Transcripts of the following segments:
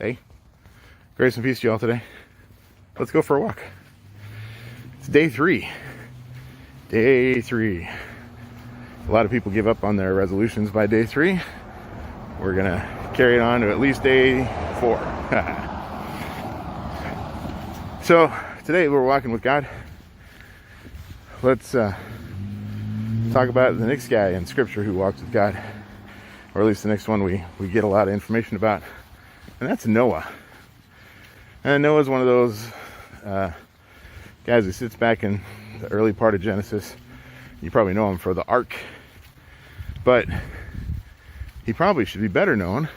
Hey, grace and peace to y'all today. Let's go for a walk. It's day 3. Day 3. A lot of people give up on their resolutions by day 3. We're gonna carry it on to at least day 4. So today we're walking with God. Let's talk about the next guy in Scripture who walked with God, or at least the next one we get a lot of information about, and that's Noah. And Noah's one of those guys who sits back in the early part of Genesis. You probably know him for the ark, but he probably should be better known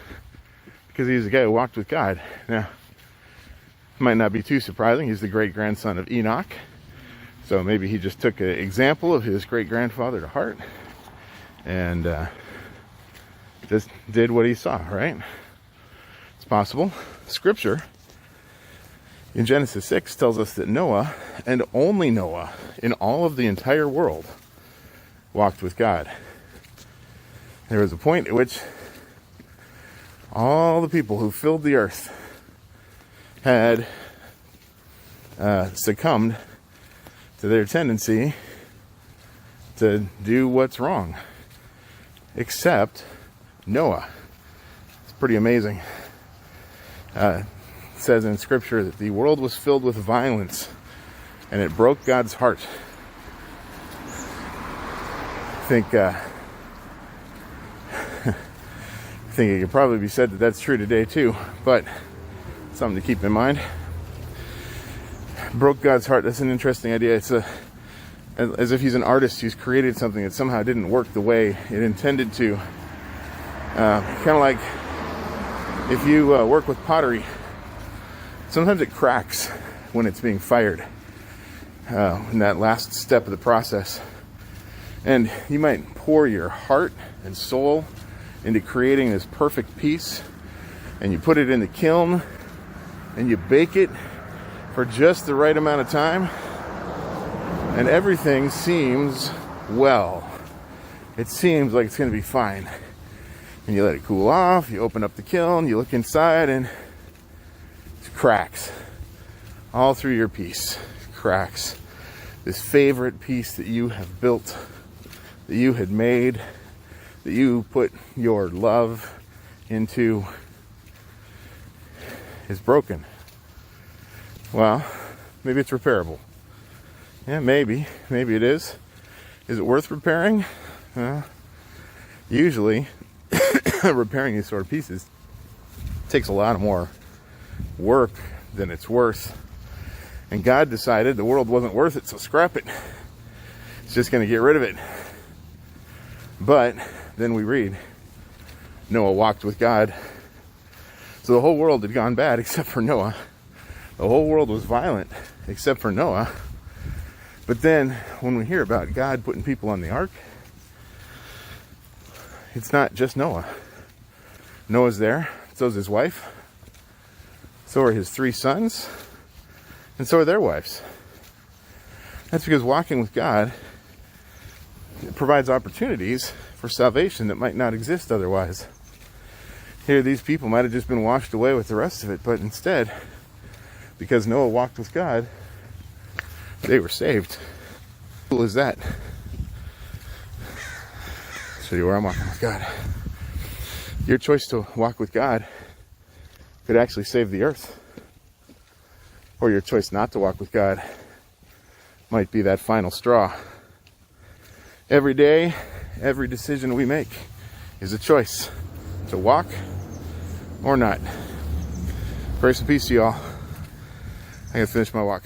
because he's the guy who walked with God. Now, it might not be too surprising. He's the great-grandson of Enoch, so maybe he just took an example of his great-grandfather to heart and just did what he saw, right? It's possible. Scripture in Genesis 6 tells us that Noah, and only Noah, in all of the entire world, walked with God. There was a point at which all the people who filled the earth had succumbed to their tendency to do what's wrong, except Noah. It's pretty amazing. It says in Scripture that the world was filled with violence, and it broke God's heart. I think it could probably be said that that's true today too, but something to keep in mind. Broke God's heart. That's an interesting idea. It's as if he's an artist who's created something that somehow didn't work the way it intended to. Kind of like if you work with pottery, sometimes it cracks when it's being fired in that last step of the process. And you might pour your heart and soul into creating this perfect piece, and you put it in the kiln and you bake it for just the right amount of time, and everything seems well. It seems like it's going to be fine. And you let it cool off, you open up the kiln, you look inside, and it cracks all through your piece. Cracks. This favorite piece that you have built, that you had made, that you put your love into, is broken. Well, maybe it's repairable. Yeah, maybe it is. Is it worth repairing? Usually repairing these sort of pieces takes a lot more work than it's worth. And God decided the world wasn't worth it, so scrap it. It's just going to get rid of it. But then we read, Noah walked with God. So the whole world had gone bad except for Noah. The whole world was violent except for Noah. But then when we hear about God putting people on the ark, it's not just Noah. Noah's there, so is his wife, so are his 3 sons, and so are their wives. That's because walking with God provides opportunities for salvation that might not exist otherwise. Here, these people might have just been washed away with the rest of it, but instead, because Noah walked with God, they were saved. How cool is that? Show you where I'm walking with God. Your choice to walk with God could actually save the earth. Or your choice not to walk with God might be that final straw. Every day, every decision we make is a choice to walk or not. Grace and peace to y'all. I gotta finish my walk.